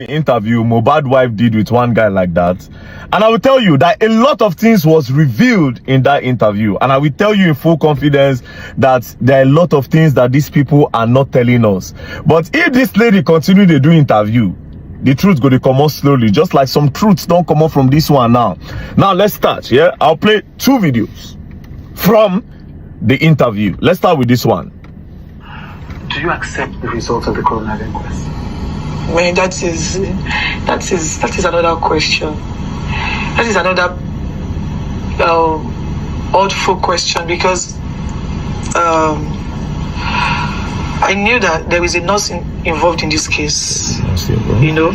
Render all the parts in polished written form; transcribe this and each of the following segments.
interview mohbad wife did with one guy like that, and I will tell you that a lot of things was revealed in that interview, and I will tell you in full confidence that there are a lot of things that these people are not telling us. But if this lady continue to do interview, the truth go to come out slowly, just like some truths don't come out from this one. Now let's start. I'll play two videos from the interview. Let's start with this one. Do you accept the results of the coroner inquest? I mean, that is another question. That is another oddful question, because I knew that there is a nurse involved in this case. You know,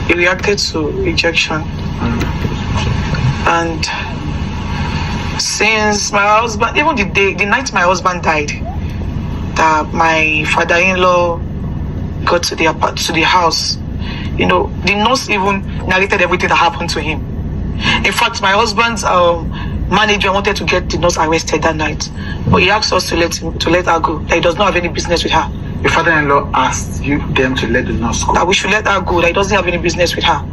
he reacted to rejection, and since my husband, even the night my husband died, that my father-in-law got to the house, you know, the nurse even narrated everything that happened to him. In fact, my husband's manager wanted to get the nurse arrested that night, but he asked us to let her go. That he does not have any business with her. Your father-in-law asked them to let the nurse go. That we should let her go. That he doesn't have any business with her.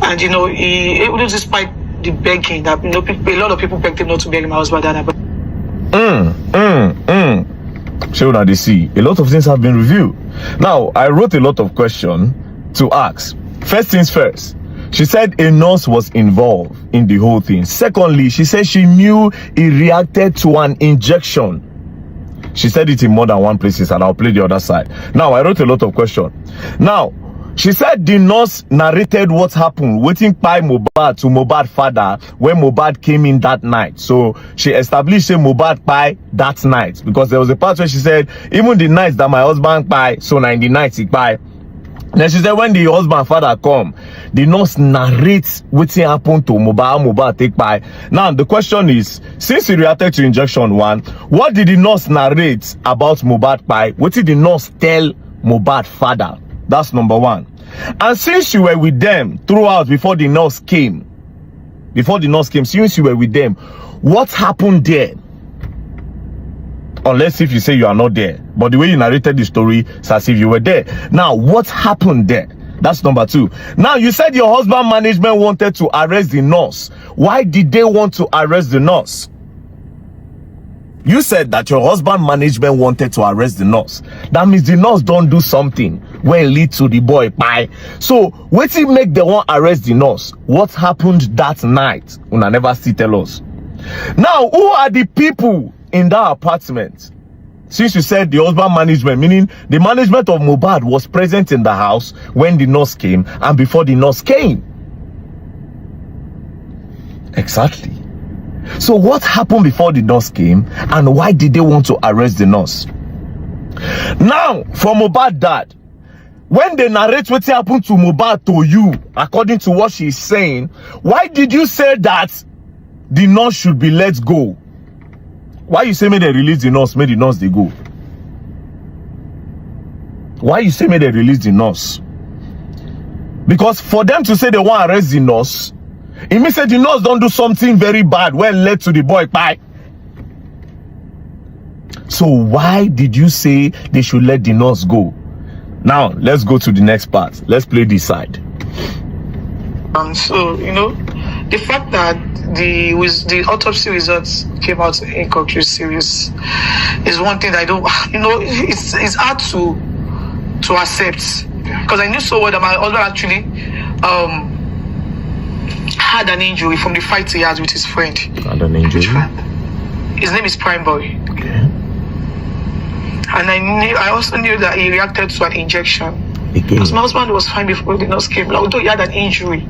And you know, despite the begging, that a lot of people begged him not to bury my husband. So now they see a lot of things have been revealed. Now I wrote a lot of questions to ask. First things first, she said a nurse was involved in the whole thing. Secondly, she said she knew he reacted to an injection. She said it in more than one places, and I'll play the other side. Now I wrote a lot of questions. Now she said the nurse narrated what happened, waiting by mohbad to mohbad father when mohbad came in that night. So she established a mohbad by that night, because there was a part where she said even the nights that my husband by, so 90 nights he by. Then she said when the husband father come, the nurse narrates what happened to mohbad take by. Now the question is, since he reacted to injection one, what did the nurse narrate about mohbad by? What did the nurse tell mohbad father? That's number one. And since you were with them throughout before the nurse came, since you were with them, what happened there? Unless if you say you are not there, but the way you narrated the story is as if you were there. Now what happened there? That's number two. Now you said your husband management wanted to arrest the nurse. Why did they want to arrest the nurse? You said that your husband management wanted to arrest the nurse. That means the nurse don't do something when it lead to the boy pie. So what he make the one arrest the nurse? What happened that night? Una never still tell us. Now who are the people in that apartment? Since you said the husband management, meaning the management of mohbad was present in the house when the nurse came and before the nurse came. Exactly. So what happened before the nurse came, and why did they want to arrest the nurse? Now, for mohbad dad, when they narrate what happened to mohbad to you, according to what she's saying, why did you say that the nurse should be let go? Why you say may they release the nurse, may the nurse they go? Why you say may they release the nurse? Because for them to say they want to arrest the nurse, it means that the nurse don't do something very bad when led to the boy pie. So why did you say they should let the nurse go? Now let's go to the next part. Let's play this side. So you know, the fact that the autopsy results came out inconclusive is one thing that I don't, you know, it's hard to accept, because I knew so well that my husband actually had an injury from the fight he had with his friend. Had an injury? His name is Prime Boy. Okay. And I also knew that he reacted to an injection. Again. Because my husband was fine before the nurse came, although he had an injury.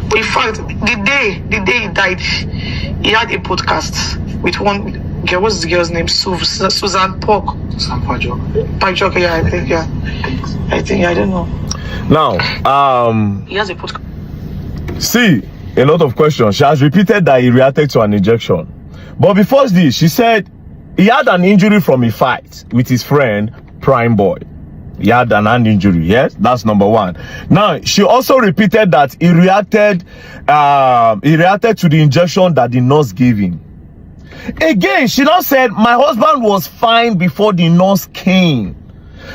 But in fact, the day he died, he had a podcast with one girl. What's the girl's name? Susan Park. Susan Pajok. Pajok, yeah, I think, I don't know. Now, he has a podcast. see, a lot of questions. She has repeated that he reacted to an injection. But before this, she said he had an injury from a fight with his friend, Prime Boy. He had an hand injury. Yes, that's number one. Now, she also repeated that he reacted to the injection that the nurse gave him. Again, she now said, my husband was fine before the nurse came.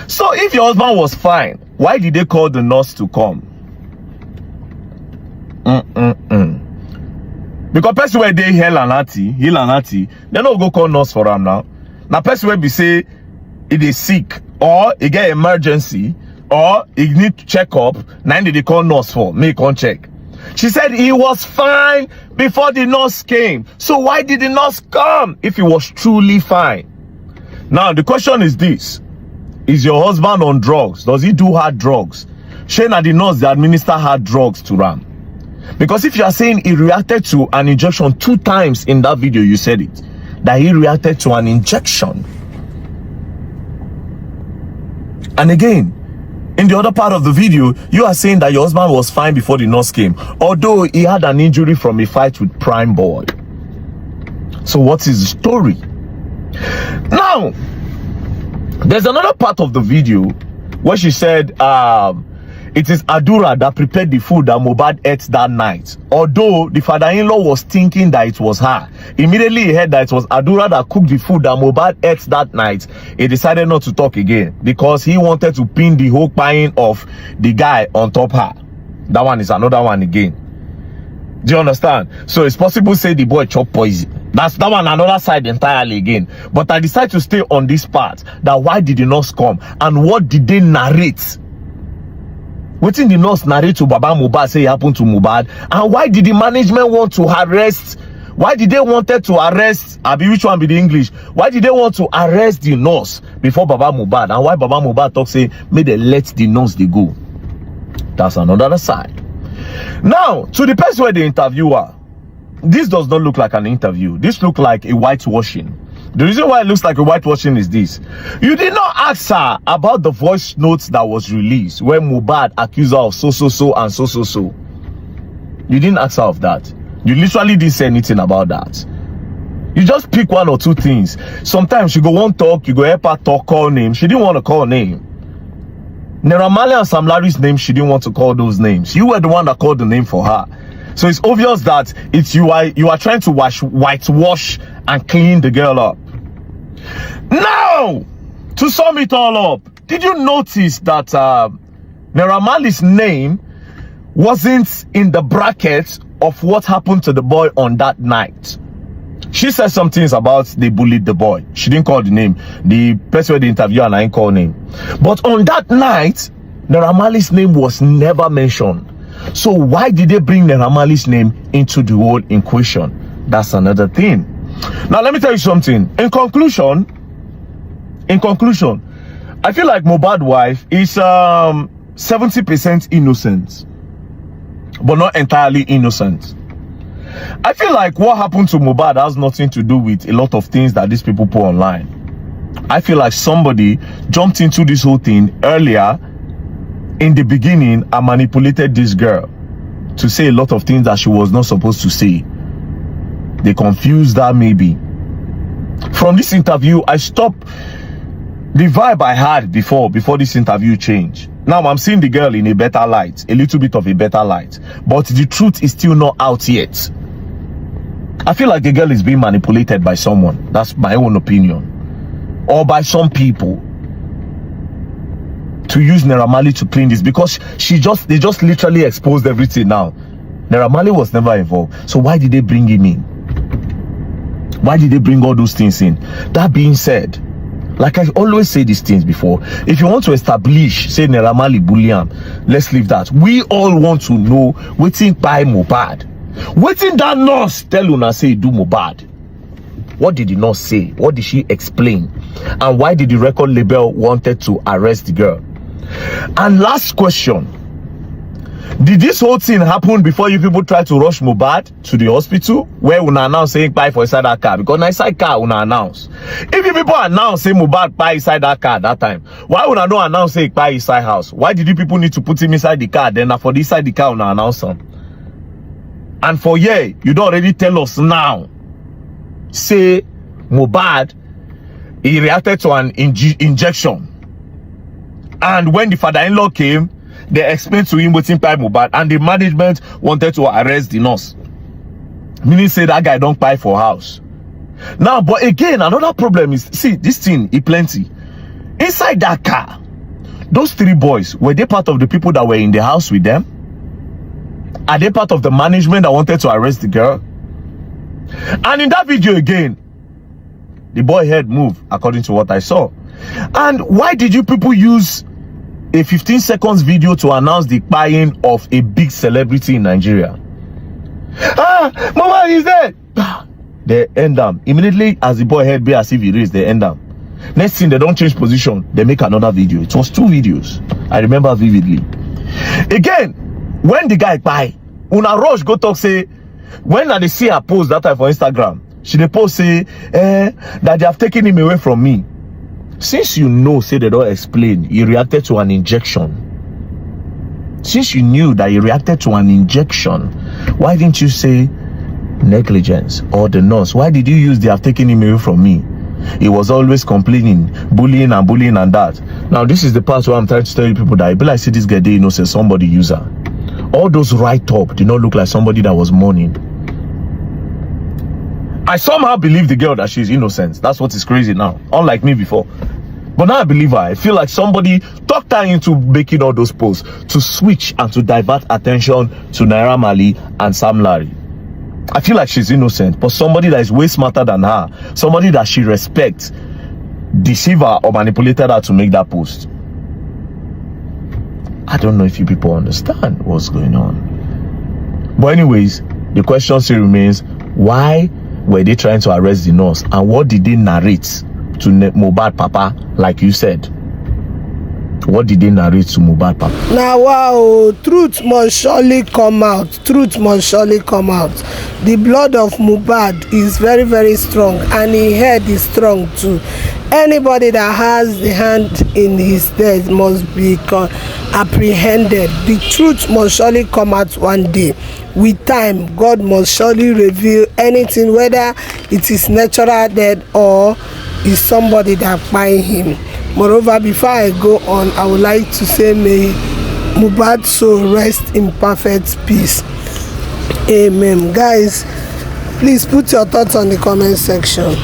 So if your husband was fine, why did they call the nurse to come? Because person where they heal and natty, they don't go call nurse for them now. Now person where be say it is sick or it get emergency or it need to check up, now they call nurse for make on check. She said he was fine before the nurse came. So why did the nurse come if he was truly fine? Now the question is this: is your husband on drugs? Does he do hard drugs? Shane and the nurse, they administer hard drugs to Ram. Because if you are saying he reacted to an injection 2 times in that video, you said it, that he reacted to an injection. And again, in the other part of the video, you are saying that your husband was fine before the nurse came, although he had an injury from a fight with Prime Boy. So what is the story? Now, there's another part of the video where she said it is Adura that prepared the food that Mohbad ate that night. Although the father-in-law was thinking that it was her. Immediately he heard that it was Adura that cooked the food that Mohbad ate that night. He decided not to talk again because he wanted to pin the whole buying of the guy on top her. That one is another one again. Do you understand? So it's possible to say the boy chop poison. That's that one another side entirely again. But I decided to stay on this part, that why did the nurse come and what did they narrate? What did the nurse narrate to Baba Mohbad say happened to Mohbad? And why did the management want to arrest? Why did they wanted to arrest? Abi, which one be the English? Why did they want to arrest the nurse before Baba Mohbad? And why Baba Mohbad talk say may they let the nurse they go? That's another side. Now, to the person where the interviewer, this does not look like an interview. This looks like a whitewashing. The reason why it looks like a whitewashing is this: you did not ask her about the voice notes that was released when Mohbad accused her of so and so. You didn't ask her of that. You literally didn't say anything about that. You just pick 1 or 2 things. Sometimes she go want talk, you go help her talk, call name. She didn't want to call name. Naira Marley and Sam Larry's name, she didn't want to call those names. You were the one that called the name for her. So it's obvious that it's you are trying to whitewash and clean the girl up. Now, to sum it all up, did you notice that Naira Marley's name wasn't in the bracket of what happened to the boy on that night? She said some things about they bullied the boy. She didn't call the name. The person where the interviewer and I didn't call name. But on that night, Naira Marley's name was never mentioned. So why did they bring Naira Marley's name into the whole in question? That's another thing. Now let me tell you something. In conclusion, I feel like Mohbad's wife is 70% innocent, but not entirely innocent. I feel like what happened to Mohbad has nothing to do with a lot of things that these people put online. I feel like somebody jumped into this whole thing earlier in the beginning and manipulated this girl to say a lot of things that she was not supposed to say. They confused her maybe. From this interview, I stopped the vibe I had before this interview changed. Now I'm seeing the girl in a better light, a little bit of a better light, but the truth is still not out yet. I feel like the girl is being manipulated by someone. That's my own opinion. Or by some people to use Naira Marley to clean this, because they just literally exposed everything now. Naira Marley was never involved. So why did they bring him in? Why did they bring all those things in? That being said, like I always say these things before, if you want to establish, say Naira Marley bullion, let's leave that. We all want to know wetin by Mohbad. Wetin that nurse tell una say do Mohbad? What did the nurse say? What did she explain? And why did the record label wanted to arrest the girl? And last question, did this whole thing happen before you people try to rush Mohbad to the hospital, where una announce saying buy for inside that car? Because na inside car una announce. If you people announce say Mohbad buy inside that car that time, why una don't announce say buy inside house? Why did you people need to put him inside the car? Then for the inside the car una announce him? And for you don't already tell us now. Say Mohbad, he reacted to an injection. And when the father-in-law came, they explained to him what's in Mohbad, and the management wanted to arrest the nurse. Meaning say that guy don't buy for house. Now, but again, another problem is, see, this thing is plenty. inside that car, those 3 boys, were they part of the people that were in the house with them? Are they part of the management that wanted to arrest the girl? And in that video again, the boy head moved, according to what I saw. And why did you people use a 15 seconds video to announce the buying of a big celebrity in Nigeria? Mama is dead. They end them immediately as the boy head be as if he raised. They end them. Next thing, they don't change position. They make another video. It was 2 videos. I remember vividly. Again, when the guy buy, Una Rush go talk say, when they see her post that time for Instagram, she dey post say, that they have taken him away from me. Since you know, say they don't explain, he reacted to an injection. Since you knew that he reacted to an injection, why didn't you say negligence or the nurse? Why did you use they have taken him away from me? He was always complaining, bullying and that. Now this is the part where I'm trying to tell you people that I be like, see this guy, they say somebody user. All those write-up did not look like somebody that was mourning. I somehow believe the girl that she's innocent. That's what is crazy now. Unlike me before. But now I believe her. I feel like somebody talked her into making all those posts to switch and to divert attention to Naira Marley and Sam Larry. I feel like she's innocent, but somebody that is way smarter than her, somebody that she respects, deceived her or manipulated her to make that post. I don't know if you people understand what's going on. But anyways, the question still remains, why were they trying to arrest the nurse? And what did they narrate to Mohbad Papa, like you said? What did they narrate to Mohbad Papa? Now, wow, truth must surely come out. Truth must surely come out. The blood of Mohbad is very, very strong, and his head is strong too. Anybody that has the hand in his death must be apprehended. The truth must surely come out one day. With time, God must surely reveal anything, whether it is natural death or is somebody that buying him. Moreover, before I go on, I would like to say, may Mohbad's soul rest in perfect peace. Amen. Guys, please put your thoughts on the comment section.